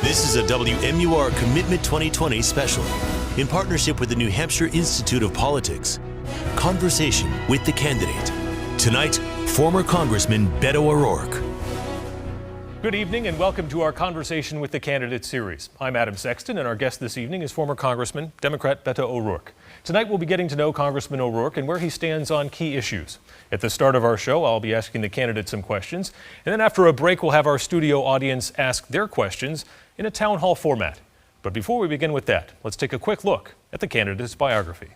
This is a WMUR Commitment 2020 special in partnership with the New Hampshire Institute of Politics. Conversation with the candidate. Tonight, former Congressman Beto O'Rourke. Good evening and welcome to our Conversation with the Candidate series. I'm Adam Sexton and our guest this evening is former Congressman, Democrat Beto O'Rourke. Tonight we'll be getting to know Congressman O'Rourke and where he stands on key issues. At the start of our show, I'll be asking the candidate some questions, and then after a break we'll have our studio audience ask their questions in a town hall format. But before we begin with that, let's take a quick look at the candidate's biography.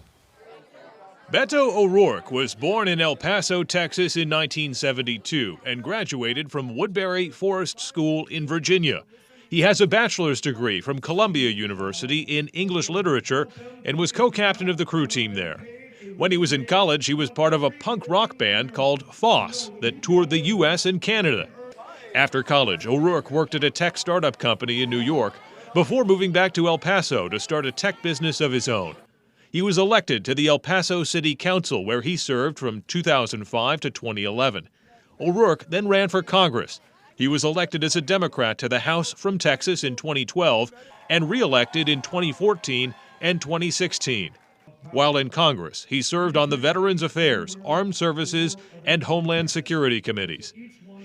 Beto O'Rourke was born in El Paso, Texas in 1972 and graduated from Woodbury Forest School in Virginia. He has a bachelor's degree from Columbia University in English literature and was co-captain of the crew team there. When he was in college, he was part of a punk rock band called Foss that toured the U.S. and Canada. After college, O'Rourke worked at a tech startup company in New York before moving back to El Paso to start a tech business of his own. He was elected to the El Paso City Council, where he served from 2005 to 2011. O'Rourke then ran for Congress. He was elected as a Democrat to the House from Texas in 2012 and re-elected in 2014 and 2016. While in Congress, he served on the Veterans Affairs, Armed Services, and Homeland Security committees.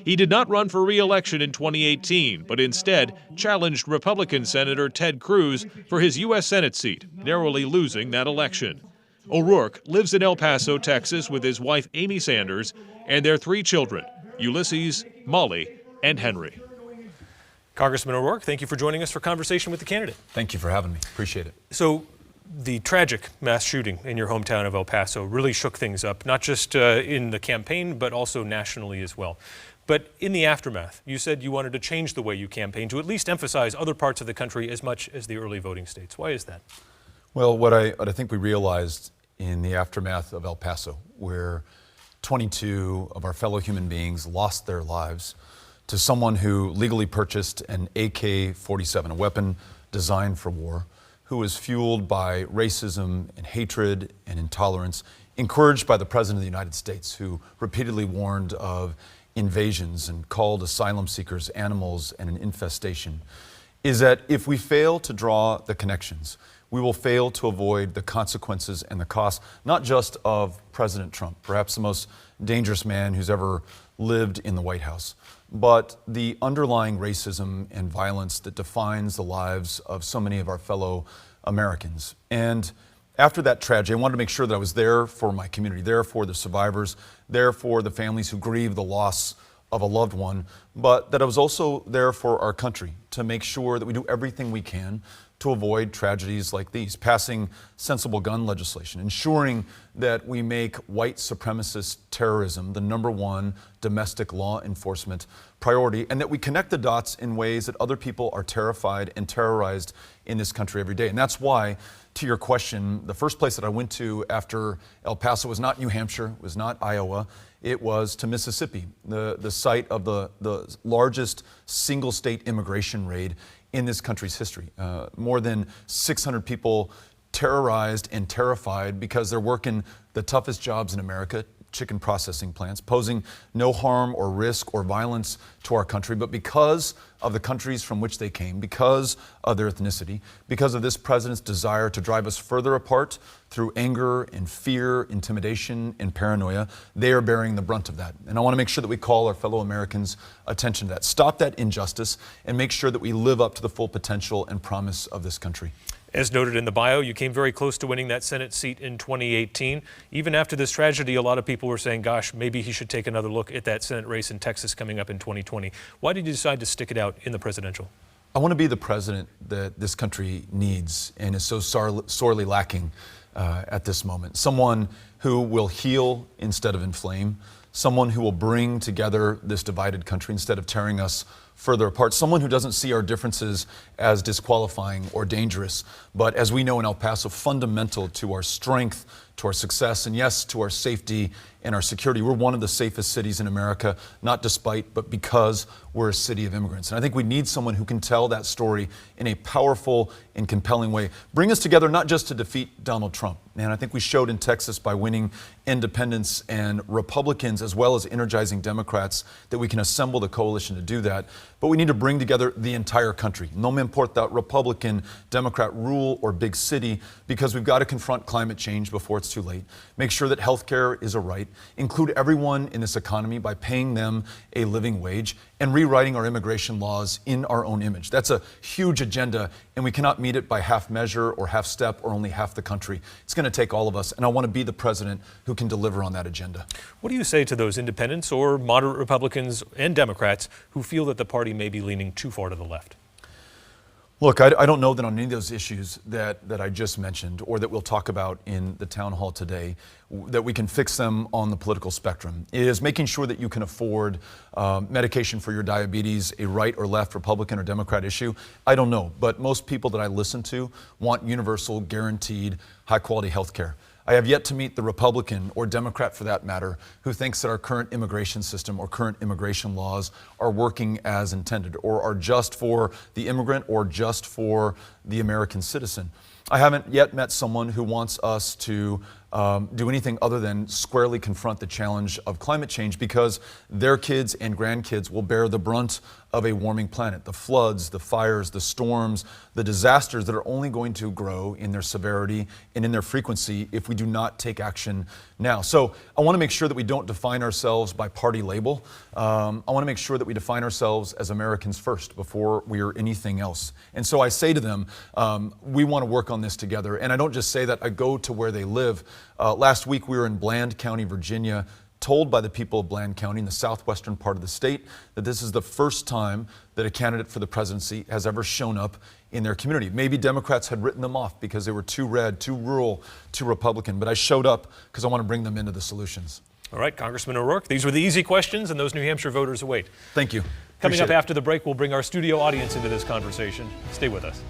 He did not run for re-election in 2018, but instead challenged Republican Senator Ted Cruz for his U.S. Senate seat, narrowly losing that election. O'Rourke lives in El Paso, Texas, with his wife Amy Sanders and their three children, Ulysses, Molly, and Henry. Congressman O'Rourke, thank you for joining us for Conversation with the Candidate. Thank you for having me. Appreciate it. So, the tragic mass shooting in your hometown of El Paso really shook things up, not just in the campaign, but also nationally as well. But in the aftermath, you said you wanted to change the way you campaign to at least emphasize other parts of the country as much as the early voting states. Why is that? Well, what I think we realized in the aftermath of El Paso, where 22 of our fellow human beings lost their lives to someone who legally purchased an AK-47, a weapon designed for war, who was fueled by racism and hatred and intolerance, encouraged by the President of the United States, who repeatedly warned of invasions and called asylum seekers animals and an infestation, is that if we fail to draw the connections, we will fail to avoid the consequences and the costs, not just of President Trump, perhaps the most dangerous man who's ever lived in the White House, but the underlying racism and violence that defines the lives of so many of our fellow Americans. And after that tragedy, I wanted to make sure that I was there for my community, there for the survivors, there for the families who grieve the loss of a loved one, but that I was also there for our country to make sure that we do everything we can to avoid tragedies like these, passing sensible gun legislation, ensuring that we make white supremacist terrorism the #1 domestic law enforcement priority, and that we connect the dots in ways that other people are terrified and terrorized in this country every day. And that's why, to your question, the first place that I went to after El Paso was not New Hampshire, was not Iowa, it was to Mississippi, the site of the largest single state immigration raid in this country's history. More than 600 people terrorized and terrified because they're working the toughest jobs in America, chicken processing plants, posing no harm or risk or violence to our country, but because of the countries from which they came, because of their ethnicity, because of this president's desire to drive us further apart through anger and fear, intimidation and paranoia, they are bearing the brunt of that. And I want to make sure that we call our fellow Americans' attention to that. Stop that injustice and make sure that we live up to the full potential and promise of this country. As noted in the bio, you came very close to winning that Senate seat in 2018. Even after this tragedy, a lot of people were saying, gosh, maybe he should take another look at that Senate race in Texas coming up in 2020. Why did you decide to stick it out in the presidential? I want to be the president that this country needs and is so sorely lacking at this moment. Someone who will heal instead of inflame. Someone who will bring together this divided country instead of tearing us further apart. Someone who doesn't see our differences as disqualifying or dangerous, but as we know in El Paso, fundamental to our strength, to our success, and yes, to our safety and our security. We're one of the safest cities in America, not despite, but because we're a city of immigrants. And I think we need someone who can tell that story in a powerful and compelling way. Bring us together not just to defeat Donald Trump. And I think we showed in Texas by winning independents and Republicans as well as energizing Democrats that we can assemble the coalition to do that. but we need to bring together the entire country. No me importa Republican, Democrat, rural, or big city, because we've got to confront climate change before it's too late. Make sure that health care is a right. Include everyone in this economy by paying them a living wage and rewriting our immigration laws in our own image. That's a huge agenda, and we cannot meet it by half measure or half step or only half the country. It's going to take all of us, and I want to be the president who can deliver on that agenda. What do you say to those independents or moderate Republicans and Democrats who feel that the party may be leaning too far to the left? Look, I don't know that on any of those issues that I just mentioned or that we'll talk about in the town hall today, that we can fix them on the political spectrum. It is making sure that you can afford medication for your diabetes a right or left, Republican or Democrat issue. I don't know, but most people that I listen to want universal, guaranteed, high-quality health care. I have yet to meet the Republican or Democrat, for that matter, who thinks that our current immigration system or current immigration laws are working as intended or are just for the immigrant or just for the American citizen. I haven't yet met someone who wants us to do anything other than squarely confront the challenge of climate change, because their kids and grandkids will bear the brunt of a warming planet. The floods, the fires, the storms, the disasters that are only going to grow in their severity and in their frequency if we do not take action now. So I want to make sure that we don't define ourselves by party label. I want to make sure that we define ourselves as Americans first before we are anything else. And so I say to them, we want to work on this together. And I don't just say that, I go to where they live. Last week we were in Bland County, Virginia, told by the people of Bland County in the southwestern part of the state that this is the first time that a candidate for the presidency has ever shown up in their community. Maybe Democrats had written them off because they were too red, too rural, too Republican, but I showed up because I want to bring them into the solutions. All right, Congressman O'Rourke, these were the easy questions, and those New Hampshire voters await. Thank you. Coming Appreciate up it. after the break, we'll bring our studio audience into this conversation. Stay with us.